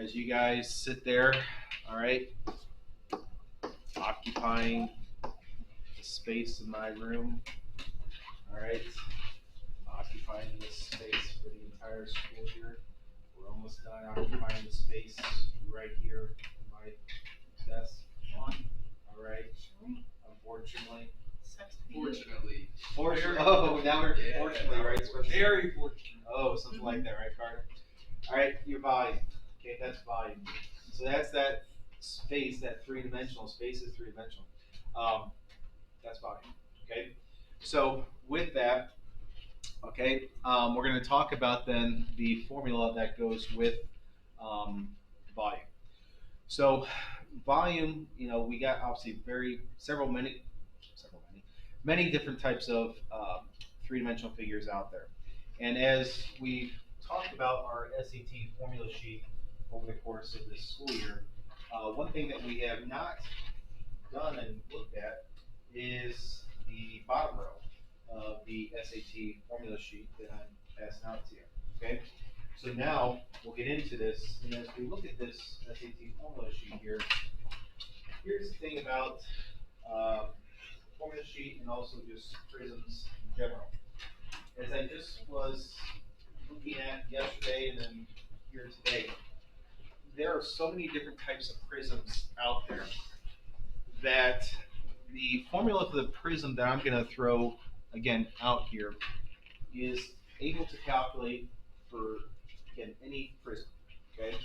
as you guys sit there, all right, occupying the space in my room, all right, occupying this space for the entire school year. We're almost done occupying the space right here in my desk. All right, unfortunately. Fortunately. Oh, now we're Yeah, fortunately, right? Very fortunate. Oh, something like that, right, Carter? All right, your volume. Okay, that's volume. So that's that space, that three-dimensional space is three-dimensional. That's volume. Okay. So with that, okay, we're going to talk about then the formula that goes with volume. So volume, we got obviously many different types of three-dimensional figures out there. And as we talked about our SAT formula sheet over the course of this school year, one thing that we have not done and looked at is the bottom row of the SAT formula sheet that I'm passing out to you. Okay? So now we'll get into this, and as we look at this SAT formula sheet here, here's the thing about formula sheet and also just prisms in general. As I just was looking at yesterday and then here today, there are so many different types of prisms out there that the formula for the prism that I'm going to throw again out here is able to calculate for again any prism. Okay.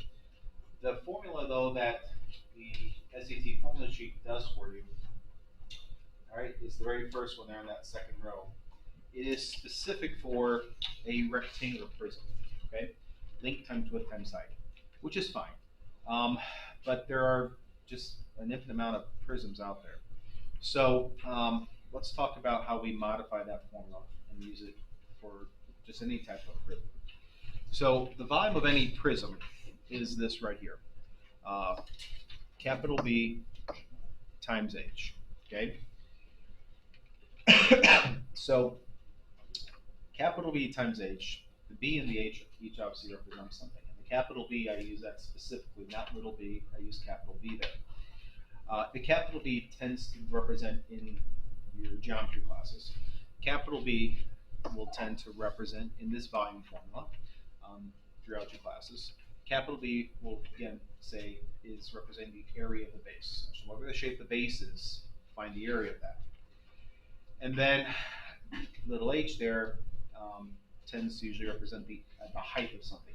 The formula though that the SAT formula sheet does for you, all right, is the very first one there in that second row. It is specific for a rectangular prism. Okay, length times width times height, which is fine. But there are just an infinite amount of prisms out there. So let's talk about how we modify that formula and use it for just any type of prism. So the volume of any prism is this right here, capital B times H. Okay. So capital B times H, the B and the H each obviously represent something. And the capital B, I use that specifically, not little b, I use capital B there. The capital B tends to represent in your geometry classes. Capital B will tend to represent in this volume formula throughout your classes. Capital B will again say is representing the area of the base. So whatever the shape of the base is, find the area of that. And then little h there tends to usually represent the height of something.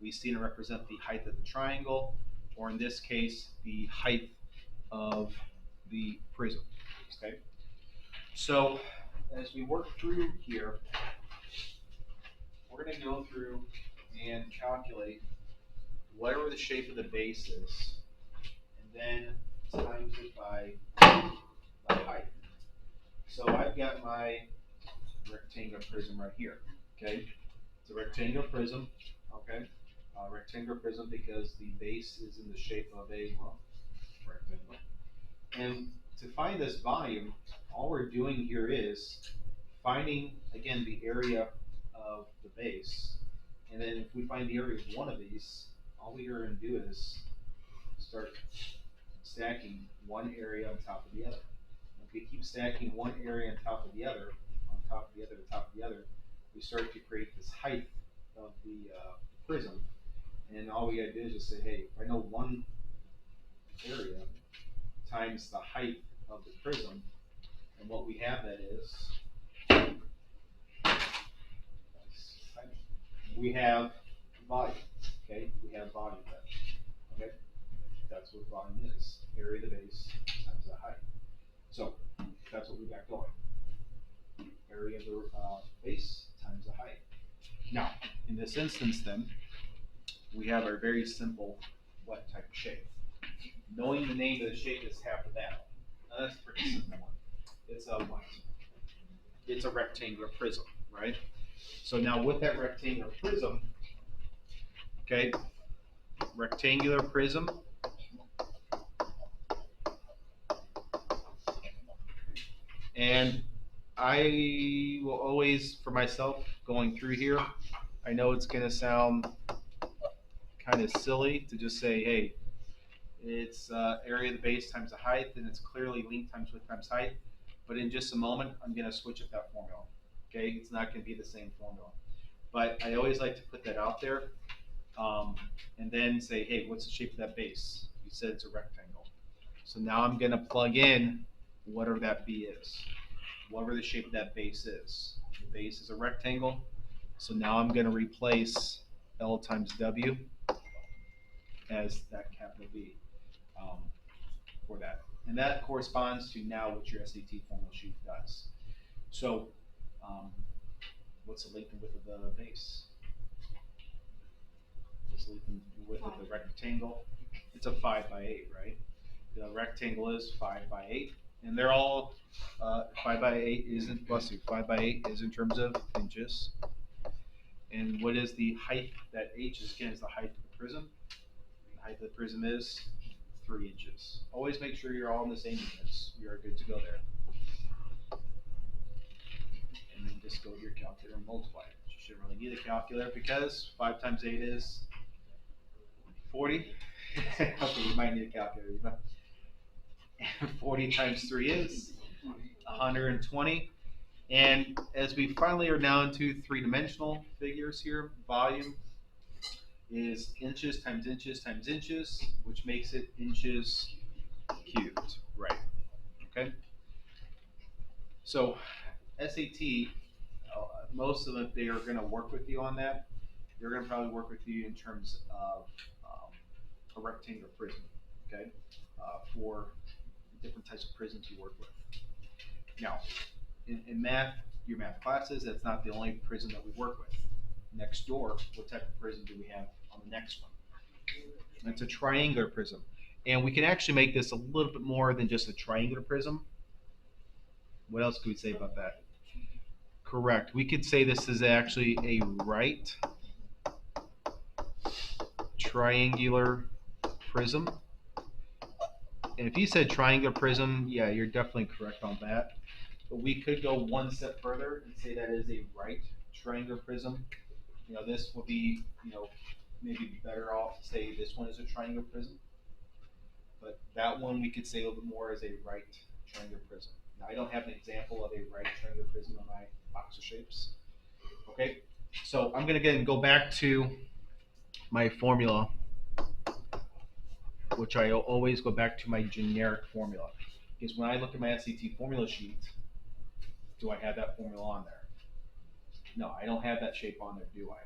We've seen it represent the height of the triangle, or in this case, the height of the prism. Okay. So as we work through here, we're going to go through and calculate whatever the shape of the base is, and then times it by height. So I've got my rectangular prism right here. Okay, it's a rectangular prism. Okay, rectangular prism because the base is in the shape of a rectangle. And to find this volume, all we're doing here is finding again the area of the base, and then if we find the area of one of these, all we are going to do is start stacking one area on top of the other. If we keep stacking one area on top of the other, on top of the other, on top of the other, we start to create this height of the prism. And all we gotta do is just say, hey, if I know one area times the height of the prism, and what we have that is, we have volume. Okay, we have volume there. Okay, that's what volume is. Area of the base times the height. So that's what we got going. Area of the base times the height. Now, in this instance then, we have a very simple what type of shape. Knowing the name of the shape is half the battle. Now, that's a pretty simple one. It's a what? It's a rectangular prism, right? So now with that rectangular prism, okay, rectangular prism, and I will always, for myself, going through here, I know it's going to sound kind of silly to just say, hey, it's area of the base times the height, and it's clearly length times width times height. But in just a moment, I'm going to switch up that formula. Okay, it's not going to be the same formula. But I always like to put that out there, and then say, hey, what's the shape of that base? You said it's a rectangle. So now I'm going to plug in whatever that B is, whatever the shape of that base is. The base is a rectangle. So now I'm going to replace L times W as that capital B for that. And that corresponds to now what your SAT formula sheet does. So what's the length and width of the base? What's the length and width of the rectangle? It's a 5 by 8, right? The rectangle is 5 by 8. And they're all 5 by 8 isn't, bless you, 5 by 8 is in terms of inches. And what is the height? That H is, again, is the height of the prism. The height of the prism is 3 inches. Always make sure you're all in the same units. We are good to go there. And then just go to your calculator and multiply it. You shouldn't really need a calculator because 5 times 8 is 40. Okay, you might need a calculator. But 40 times 3 is 120. And as we finally are down to three-dimensional figures here, volume is inches times inches times inches, which makes it inches cubed, right? Okay. So SAT, most of them, they are going to work with you on that. They're going to probably work with you in terms of a rectangular prism, okay, for different types of prisms you work with. Now, in math, your math classes, that's not the only prism that we work with. Next door, what type of prism do we have on the next one? It's a triangular prism. And we can actually make this a little bit more than just a triangular prism. What else could we say about that? Correct. We could say this is actually a right triangular prism. And if you said triangular prism, yeah, you're definitely correct on that. But we could go one step further and say that is a right triangular prism. You know, this will be, you know, maybe better off to say this one is a triangular prism. But that one we could say a little bit more as a right triangular prism. Now, I don't have an example of a right triangular prism on my box of shapes. Okay, so I'm going to again go back to my formula, which I always go back to my generic formula. Because when I look at my SAT formula sheet, do I have that formula on there? No, I don't have that shape on there, do I?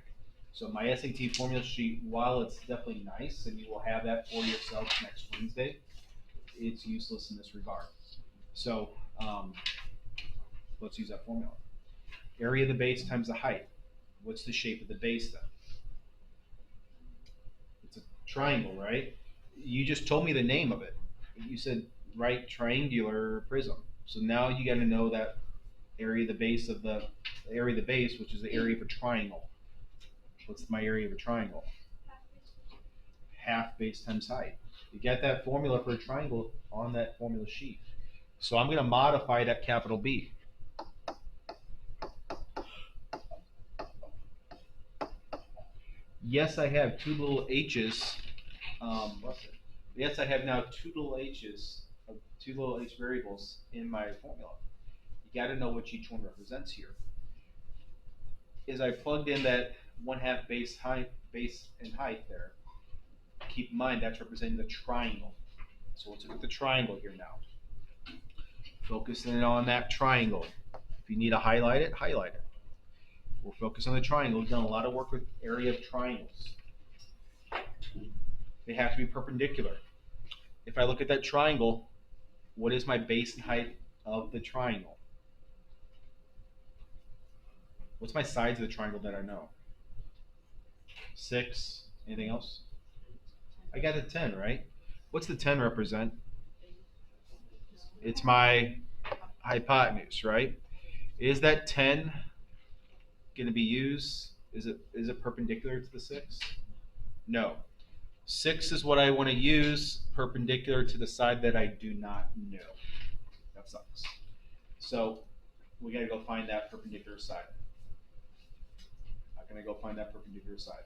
So my SAT formula sheet, while it's definitely nice, and you will have that for yourself next Wednesday, it's useless in this regard. So let's use that formula. Area of the base times the height. What's the shape of the base then? It's a triangle, right? You just told me the name of it. You said right triangular prism. So now you got to know that area of the base of the area of the base, which is the area of a triangle. What's my area of a triangle? Half base times height. You get that formula for a triangle on that formula sheet. So I'm going to modify that capital B. Yes, I have two little h's. Yes, I have now two little h's, two little h variables in my formula. You got to know what each one represents here. As I plugged in that 1/2 base and height there, keep in mind that's representing the triangle. So let's look at the triangle here now. Focusing on that triangle. If you need to highlight it, highlight it. We're focused on the triangle. We've done a lot of work with area of triangles. They have to be perpendicular. If I look at that triangle, what is my base and height of the triangle? What's my sides of the triangle that I know? 6. Anything else? I got a 10, right? What's the 10 represent? It's my hypotenuse, right? Is that 10 going to be used? Is it perpendicular to the 6? No. 6 is what I want to use perpendicular to the side that I do not know. That sucks. So we got to go find that perpendicular side. How can I go find that perpendicular side?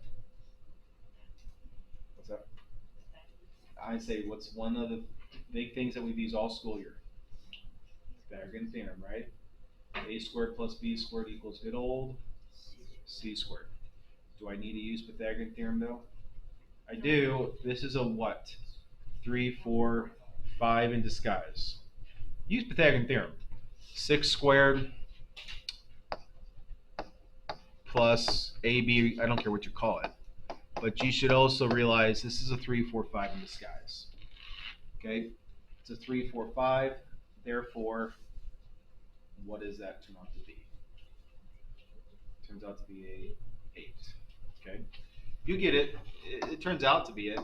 What's up? I say, what's one of the big things that we've used all school year? Pythagorean theorem, right? A squared plus b squared equals good old c squared. Do I need to use Pythagorean theorem though? I do. This is a what? 3, 4, 5 in disguise. Use Pythagorean theorem. 6 squared plus AB, I don't care what you call it. But you should also realize this is a 3, 4, 5 in disguise. Okay? It's a 3, 4, 5. Therefore, what does that turn out to be? Turns out to be a 8. Okay? You get it. It turns out to be it.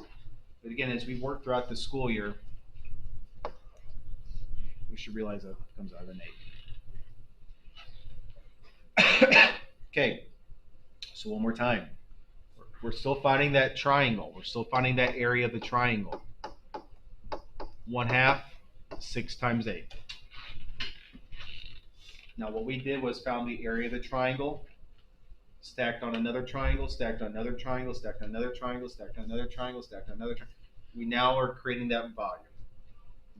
But again, as we work throughout the school year, we should realize that it comes out of an 8. Okay, so one more time. We're still finding that triangle. We're still finding that area of the triangle. 1/2, 6 times 8. Now what we did was found the area of the triangle, stacked on another triangle, stacked on another triangle, stacked on another triangle, stacked on another triangle, stacked on another triangle. We now are creating that volume.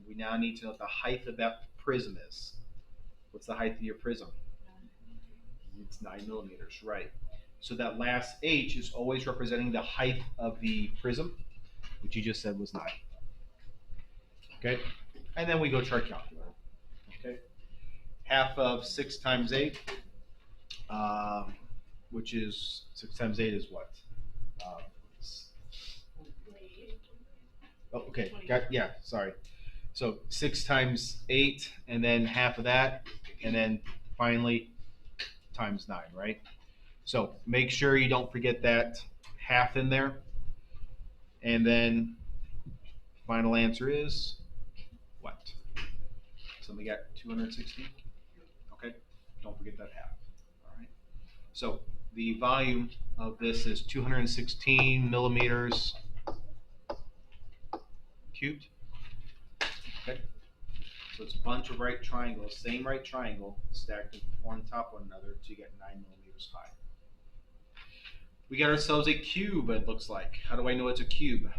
We now need to know what the height of that prism is. What's the height of your prism? It's 9 millimeters, right? So that last H is always representing the height of the prism, which you just said was 9. Okay? And then we go to our calculator. Okay? Half of 6 times 8, which is 6 times 8 is what? Okay, yeah, sorry. So 6 times 8, and then half of that, and then finally times 9, right? So make sure you don't forget that half in there. And then final answer is what? So we got 260. Okay, don't forget that half. All right. So the volume of this is 216 millimeters cubed. Okay. So it's a bunch of right triangles, same right triangle, stacked on top of one another to get 9 millimeters high. We got ourselves a cube, it looks like. How do I know it's a cube?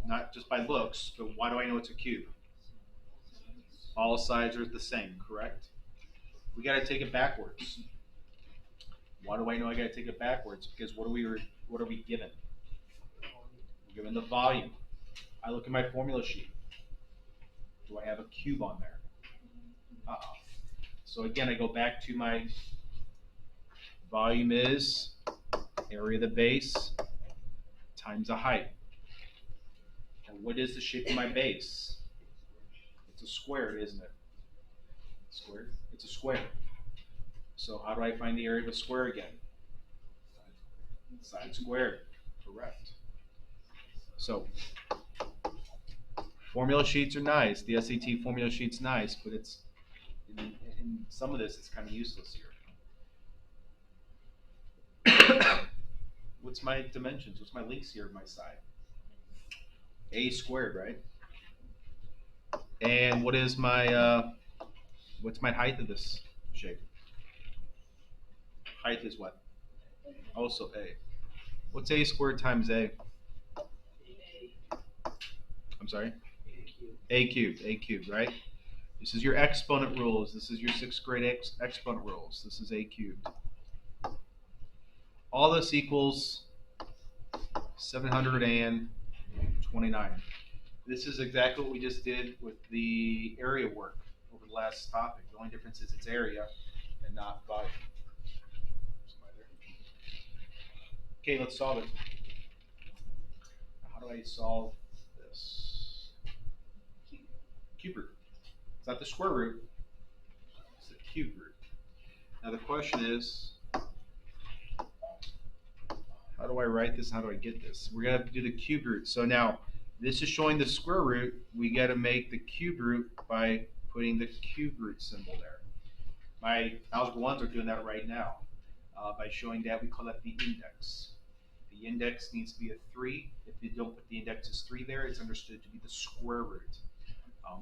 Not just by looks, but why do I know it's a cube? All sides are the same, correct? We got to take it backwards. Why do I know I got to take it backwards? Because what are we given? We're given the volume. I look at my formula sheet. Do I have a cube on there? Uh-oh. So again, I go back to my volume is area of the base times the height. And what is the shape of my base? It's a square, isn't it? Squared? It's a square. So how do I find the area of a square again? Side squared. Correct. So formula sheets are nice. The SAT formula sheet's nice, but it's in some of this it's kind of useless here. What's my dimensions? What's my lengths here on my side? A squared, right? And what is my what's my height of this shape? Height is what? Also A. What's A squared times A? I'm sorry? A cubed. A cubed, right? This is your exponent rules. This is your 6th grade exponent rules. This is A cubed. All this equals 729. This is exactly what we just did with the area work over the last topic. The only difference is it's area and not volume. Okay, let's solve it. How do I solve this? Cube root. It's not the square root, it's the cube root. Now the question is, how do I write this? How do I get this? We're going to have to do the cube root. So now, this is showing the square root. We got to make the cube root by putting the cube root symbol there. My algebra 1s are doing that right now. By showing that, we call that the index. The index needs to be a 3. If you don't put the index as 3 there, it's understood to be the square root.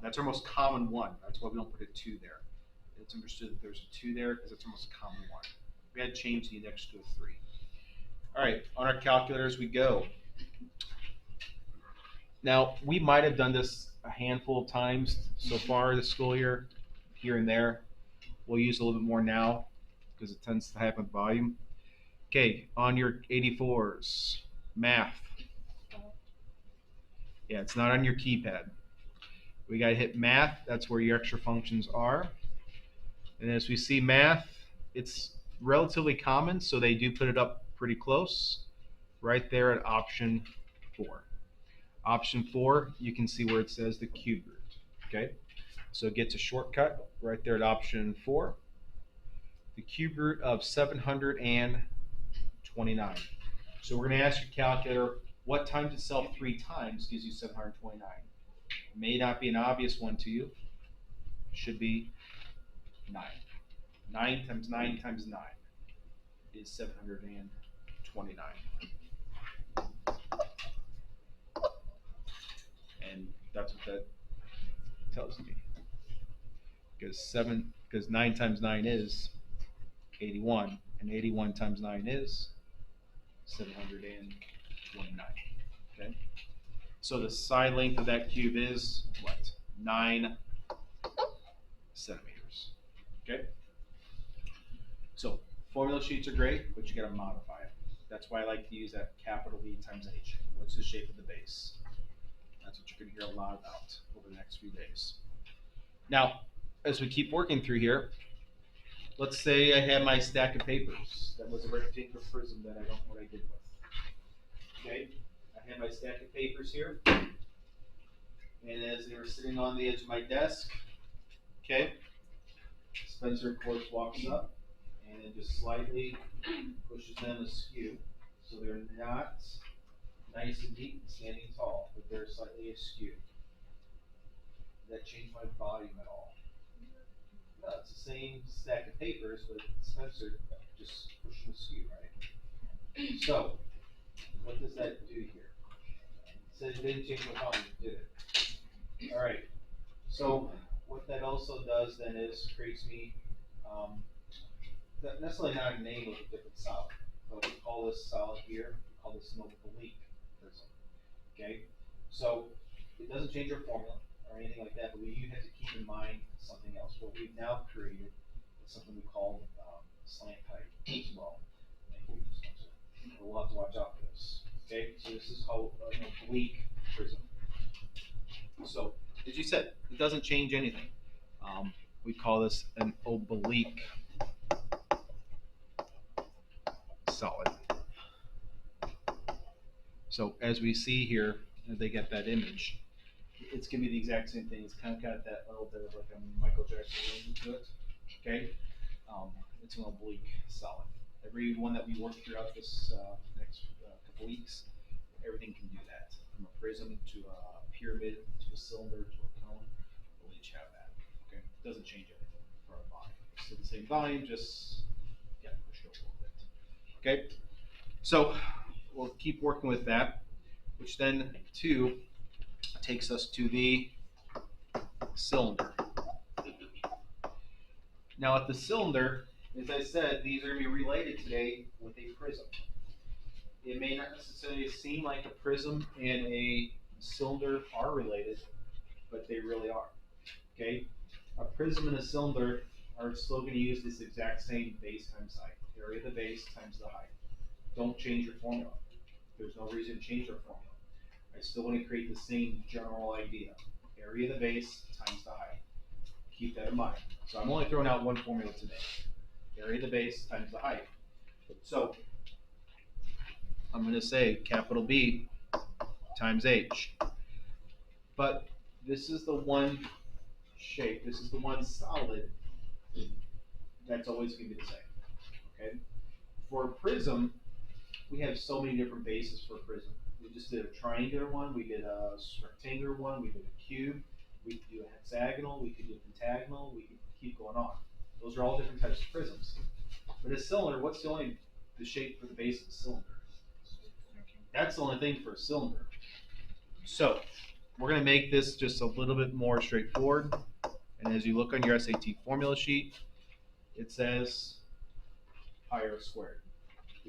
That's our most common one. That's why we don't put a 2 there. It's understood that there's a 2 there because it's our most common one. We had to change the index to a 3. All right, on our calculators we go. Now, we might have done this a handful of times so far this school year, here and there. We'll use a little bit more now because it tends to happen with volume. Okay, on your 84s, math. Yeah, it's not on your keypad. We got to hit math. That's where your extra functions are. And as we see math, it's relatively common, so they do put it up pretty close, right there at option 4. Option 4, you can see where it says the cube root. Okay, so it gets a shortcut right there at option 4. The cube root of 729. So we're going to ask your calculator what times itself 3 times gives you 729. May not be an obvious one to you. Should be 9. 9 times 9 times 9 is 729. And that's what that tells me. Because 9 times 9 is 81, and 81 times 9 is 729. Okay. So the side length of that cube is what? 9 centimeters. Okay. So formula sheets are great, but you got to modify it. That's why I like to use that capital B times H. What's the shape of the base? That's what you're going to hear a lot about over the next few days. Now, as we keep working through here, let's say I had my stack of papers. That was a rectangular prism that I don't know what I did with. Okay, I had my stack of papers here, and as they were sitting on the edge of my desk, okay, Spencer of course walks up and then just slightly pushes them askew, so they're not nice and neat and standing tall, but they're slightly askew. Does that change my volume at all? No, it's the same stack of papers, but Spencer just pushed them askew, right? So, what does that do here? It says it didn't change my volume, did it? All right. So, what that also does then is creates me, necessarily not a name of a different solid, but we call this solid here, we call this an oblique prism. Okay? So, it doesn't change our formula or anything like that, but you have to keep in mind something else. What we've now created is something we call slant height as well. Thank you, Spencer. We'll have to watch out for this. Okay, so this is how an oblique prism. So, as you said, it doesn't change anything. We call this an oblique solid. So, as we see here, they get that image. It's going to be the exact same thing. It's kind of got that little bit of like a Michael Jackson ring to it. Okay, it's an oblique solid. Every one that we work throughout this next couple weeks, everything can do that. From a prism to a pyramid to a cylinder to a cone, we'll each have that. Okay, it doesn't change anything for our volume. It's still the same volume, just pushed over a little bit. Okay, so we'll keep working with that, which then too takes us to the cylinder. Now at the cylinder, as I said, these are going to be related today with a prism. It may not necessarily seem like a prism and a cylinder are related, but they really are. Okay, a prism and a cylinder are still going to use this exact same base times height, area of the base times the height. Don't change your formula. There's no reason to change your formula. I still want to create the same general idea. Area of the base times the height. Keep that in mind. So I'm only throwing out one formula today. Area of the base times the height. So I'm going to say capital B times H. But this is the one shape, this is the one solid that's always going to be the same. Okay? For a prism, we have so many different bases for a prism. We just did a triangular one, we did a rectangular one, we did a cube, we could do a hexagonal, we could do a pentagonal, we could keep going on. Those are all different types of prisms. But a cylinder, what's the shape for the base of the cylinder? That's the only thing for a cylinder. So we're going to make this just a little bit more straightforward. And as you look on your SAT formula sheet, it says pi r squared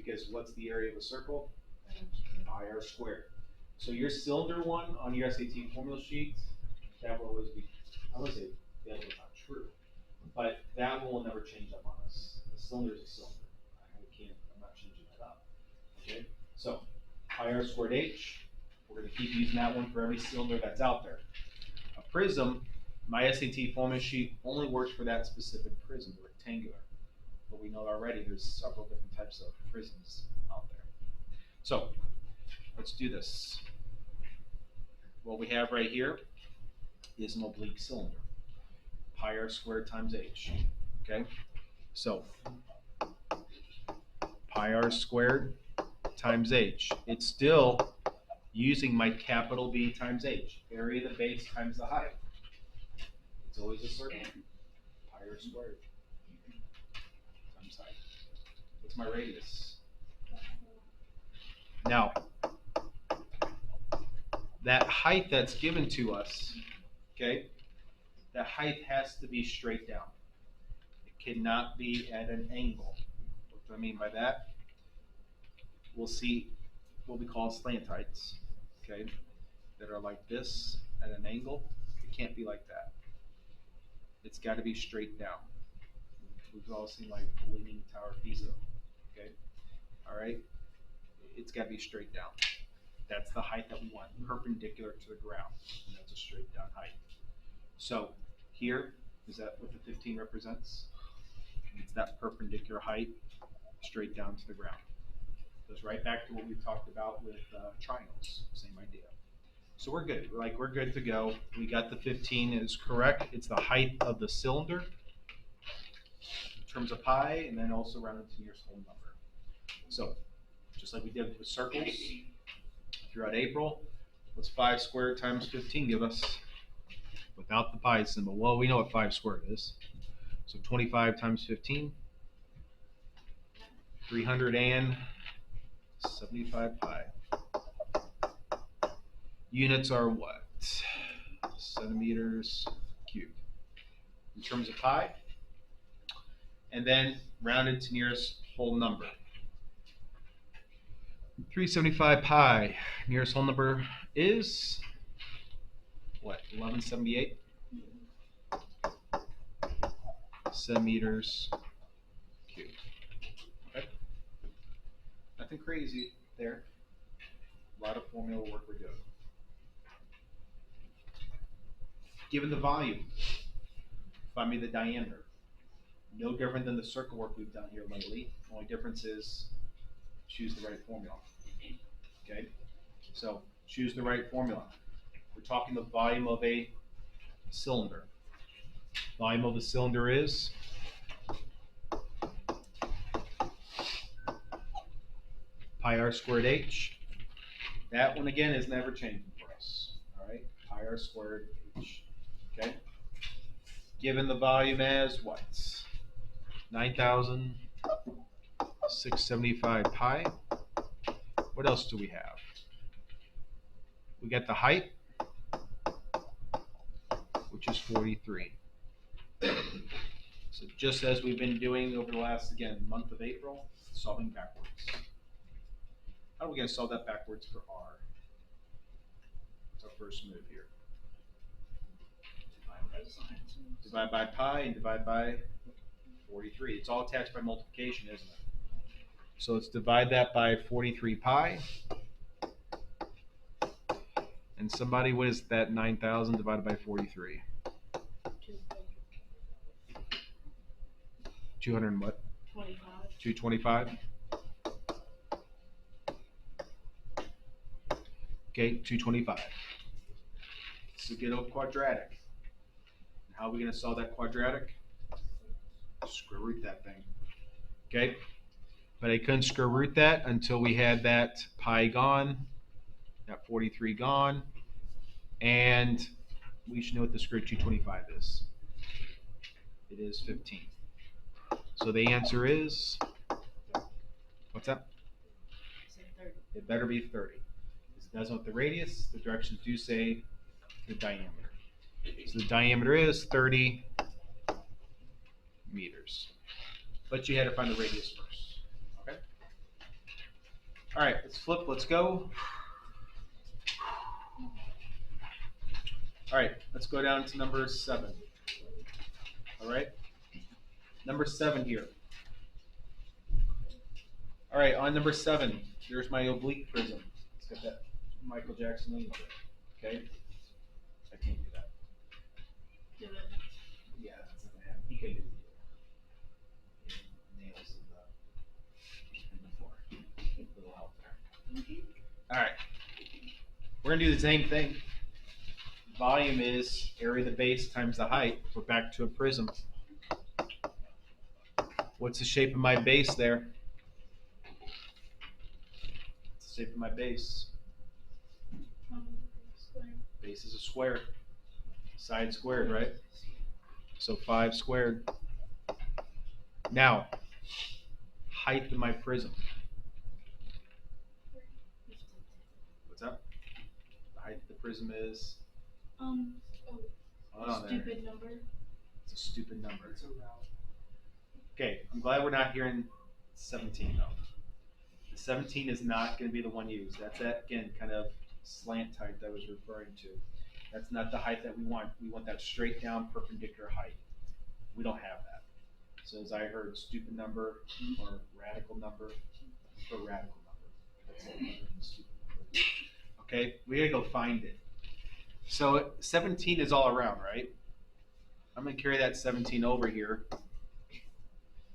Because what's the area of a circle? Pi r squared. So your cylinder one on your SAT formula sheet, that will always be, I would say that was not true, but that one will never change up on us. The cylinder is a cylinder. I'm not changing that up. Okay, so pi r squared h, we're going to keep using that one for every cylinder that's out there. A prism, my SAT formula sheet only works for that specific prism, the rectangular. But we know already there's several different types of prisms out there. So let's do this. What we have right here is an oblique cylinder. Pi r squared times h. Okay? So pi r squared times h. It's still using my capital B times h. Area of the base times the height. It's always a circle. Pi r squared times height. What's my radius? Now, that height that's given to us, okay, that height has to be straight down. It cannot be at an angle. What do I mean by that? We'll see what we call slant heights, okay, that are like this at an angle. It can't be like that. It's got to be straight down. We've all seen like the Leaning Tower of Pisa, okay? All right? It's got to be straight down. That's the height that we want, perpendicular to the ground. And that's a straight down height. So here, is that what the 15 represents? It's that perpendicular height straight down to the ground. Goes right back to what we talked about with triangles, same idea. So we're good, we're good to go. We got the 15 is correct. It's the height of the cylinder in terms of pi, and then also rounded to nearest whole number. So just like we did with circles throughout April, what's 5 squared times 15 give us? Without the pi symbol, well, we know what 5 squared is. So 25 times 15, 375 pi. Units are what? Centimeters cubed. In terms of pi, and then rounded to nearest whole number. 375 pi, nearest whole number is what? 1178 centimeters cubed. Okay. Nothing crazy there. A lot of formula work we're doing. Given the volume, find me the diameter. No different than the circle work we've done here lately. The only difference is choose the right formula. Okay? So choose the right formula. We're talking the volume of a cylinder. Volume of the cylinder is pi r squared h. That one again is never changing for us. All right? Pi r squared h. Okay? Given the volume as what? 9,675 pi. What else do we have? We got the height, which is 43. So just as we've been doing over the last, again, month of April, solving backwards. How are we going to solve that backwards for R? What's our first move here? Divide by pi and divide by 43. It's all attached by multiplication, isn't it? So let's divide that by 43 pi. And somebody, what is that 9,000 divided by 43? 200 and what? 25. 225. Okay, 225. So get a quadratic. And how are we going to solve that quadratic? Square root that thing. Okay? But I couldn't square root that until we had that pi gone, that 43 gone, and we should know what the square root of 225 is. It is 15. So the answer is, what's that? It better be 30. Because it doesn't know what the radius, the directions do say the diameter. So the diameter is 30 meters. But you had to find the radius first. Okay? All right, let's flip, let's go. All right, let's go down to number 7. All right, number 7 here. All right, on number 7, there's my oblique prism. It's got that Michael Jackson name on it. Okay, I can't do that. Do it. Yeah, that's not gonna happen. He can do the nails and the floor. A little help there. All right, we're gonna do the same thing. Volume is area of the base times the height. We're back to a prism. What's the shape of my base there? What's the shape of my base? Square. Base is a square. Side squared, right? So 5 squared. Now, height of my prism. What's up? The height of the prism is? Stupid number. It's a stupid number. Okay, I'm glad we're not hearing 17 though. The 17 is not going to be the one used. That's that, again, kind of slant height that I was referring to. That's not the height that we want. We want that straight down perpendicular height. We don't have that. So as I heard, stupid number or radical number, for radical number. That's it. Stupid number. Okay, we gotta go find it. So 17 is all around, right? I'm gonna carry that 17 over here,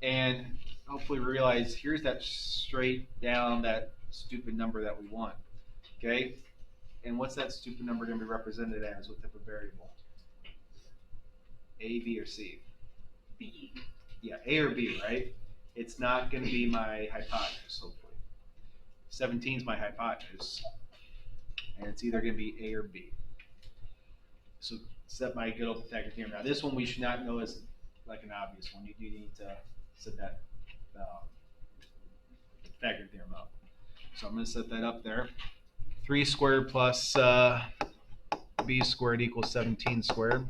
and hopefully realize here's that straight down, that stupid number that we want. Okay, and what's that stupid number gonna be represented as? What type of variable? A, B, or C? B. Yeah, A or B, right? It's not going to be my hypotenuse, hopefully. 17 is my hypotenuse, and it's either going to be A or B. So set my good old Pythagorean theorem. Now this one we should not know as like an obvious one. You do need to set that Pythagorean theorem up. So I'm going to set that up there. 3 squared plus B squared equals 17 squared.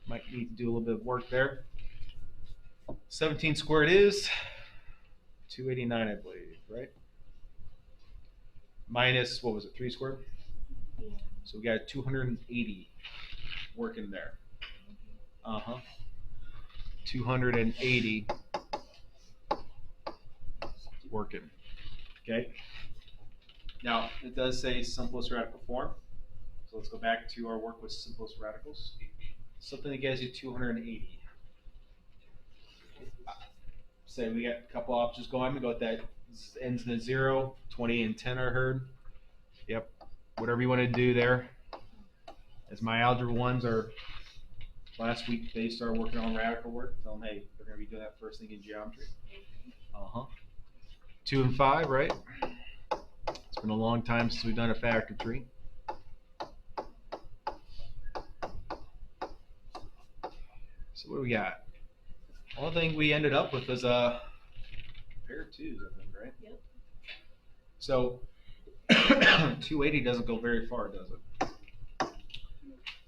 Might need to do a little bit of work there. 17 squared is 289, I believe, right? Minus, what was it, 3 squared? Yeah. So we got 280 working there. 280 working. Okay. Now, it does say simplest radical form. So let's go back to our work with simplest radicals. Something that gives you 280. Say we got a couple options going. We go with that ends in a 0, 20, and 10 are heard. Yep. Whatever you want to do there. As my algebra ones are last week, they started working on radical work. Tell them, hey, they're going to be doing that first thing in geometry. 2 and 5, right? It's been a long time since we've done a factor tree. So what do we got? One thing we ended up with was a pair of 2s, I think, right? Yep. So 280 doesn't go very far, does it?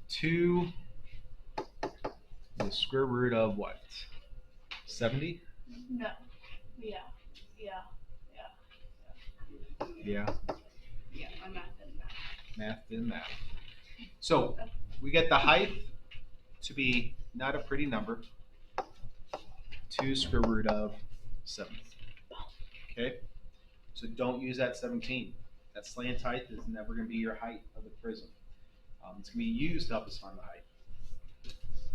2 the square root of what? 70? No. Yeah. Yeah. Yeah, I'm math and math. Math and math. So we get the height to be not a pretty number. 2 square root of 70. Okay? So don't use that 17. That slant height is never going to be your height of the prism. It's going to be used to help us find the height.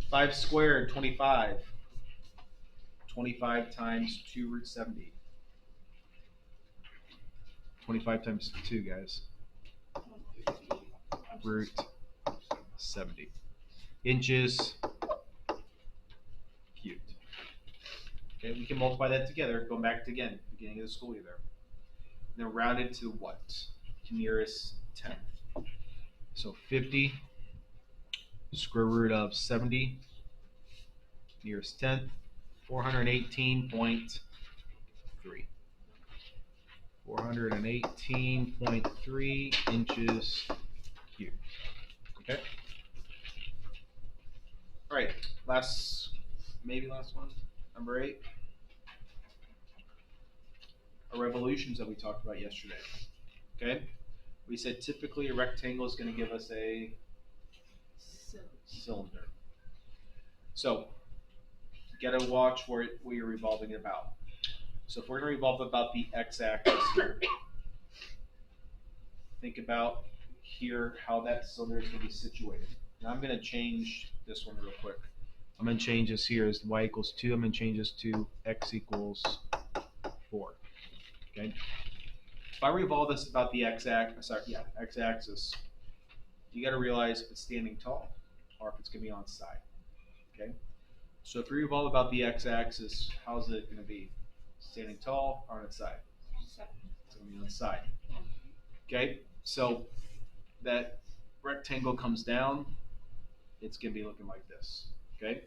5 squared, 25. 25 times 2 root 70. 25 times 2, guys. Root 70. Inches cubed. Okay, we can multiply that together, going back to again, beginning of the school year there. And then round it to what? Nearest 10th. So 50 square root of 70 nearest 10th, 418.3. 418.3 inches cubed. Okay? All right, last one, number 8. our revolutions that we talked about yesterday. Okay? We said typically a rectangle is going to give us a cylinder. So, you gotta watch where you're revolving it about. So if we're gonna revolve about the x-axis here, think about here how that cylinder is gonna be situated. Now I'm gonna change this one real quick. I'm gonna change this here as y equals 2. I'm gonna change this to x equals 4. Okay. If I revolve this about the x-axis, you gotta realize if it's standing tall or if it's gonna be on its side. Okay. So if we revolve about the x-axis, how's it gonna be? Standing tall or on its side? It's gonna be on its side. Okay. So that rectangle comes down, it's gonna be looking like this. Okay.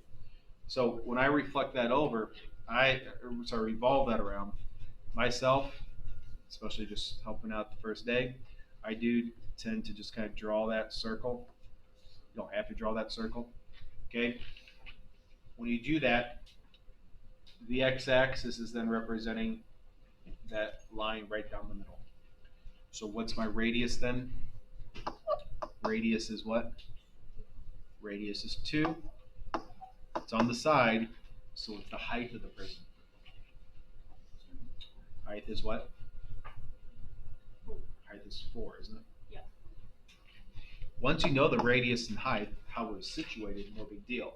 So when I reflect that over, revolve that around myself, especially just helping out the first day, I do tend to just kind of draw that circle. You don't have to draw that circle. Okay. When you do that, the x-axis is then representing that line right down the middle. So what's my radius then? Radius is what? Radius is 2. It's on the side, so it's the height of the prism. Height is what? Height is 4, isn't it? Yeah. Once you know the radius and height, how it was situated, no big deal.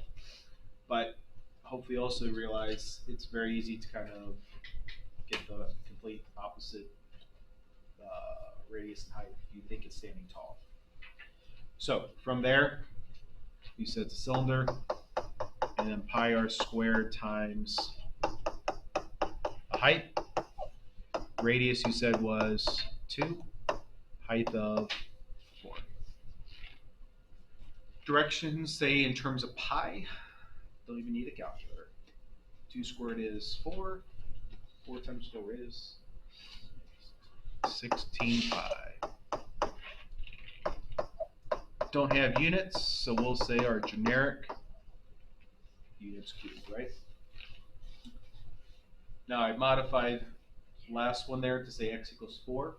But hopefully you also realize it's very easy to kind of get the complete opposite radius and height if you think it's standing tall. So from there, you said it's a cylinder, and then pi r squared times the height. Radius you said was 2, height of 4. Directions, say in terms of pi, don't even need a calculator. 2 squared is 4. 4 times 4 is 16 pi. Don't have units, so we'll say our generic units cubed, right? Now I modified last one there to say x equals 4.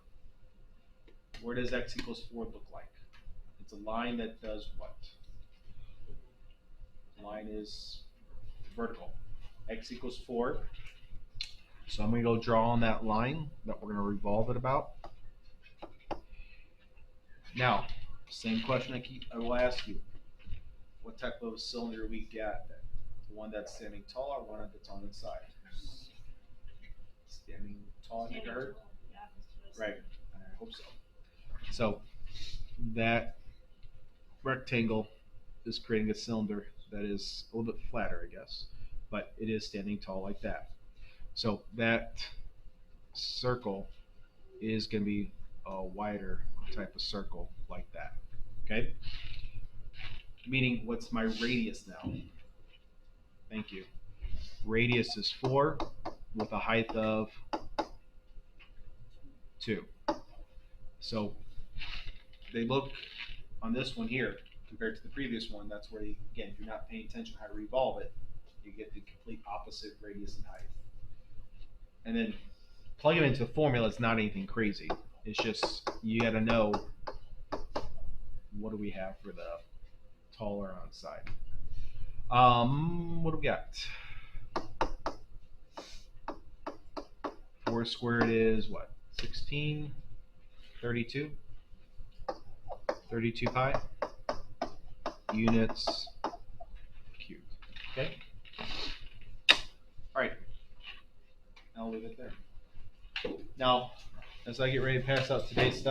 Where does x equals 4 look like? It's a line that does what? Line is vertical. X equals 4. So I'm going to go draw on that line that we're going to revolve it about. Now, same question I will ask you. What type of cylinder we got? The one that's standing tall or one that's on its side? Standing tall, I think I heard? Yeah, Right, I hope so. So that rectangle is creating a cylinder that is a little bit flatter, I guess, but it is standing tall like that. So that circle is going to be a wider type of circle like that. Okay? Meaning, what's my radius now? Thank you. Radius is 4 with a height of 2. So they look on this one here compared to the previous one. That's where, again, if you're not paying attention to how to revolve it, you get the complete opposite radius and height. And then plug it into the formula. It's not anything crazy. It's just you got to know what do we have for the taller on side. What do we got? 4 squared is what? 16, 32, 32 pi. Units cubed. Okay? All right. I'll leave it there. Now, as I get ready to pass out today's stuff,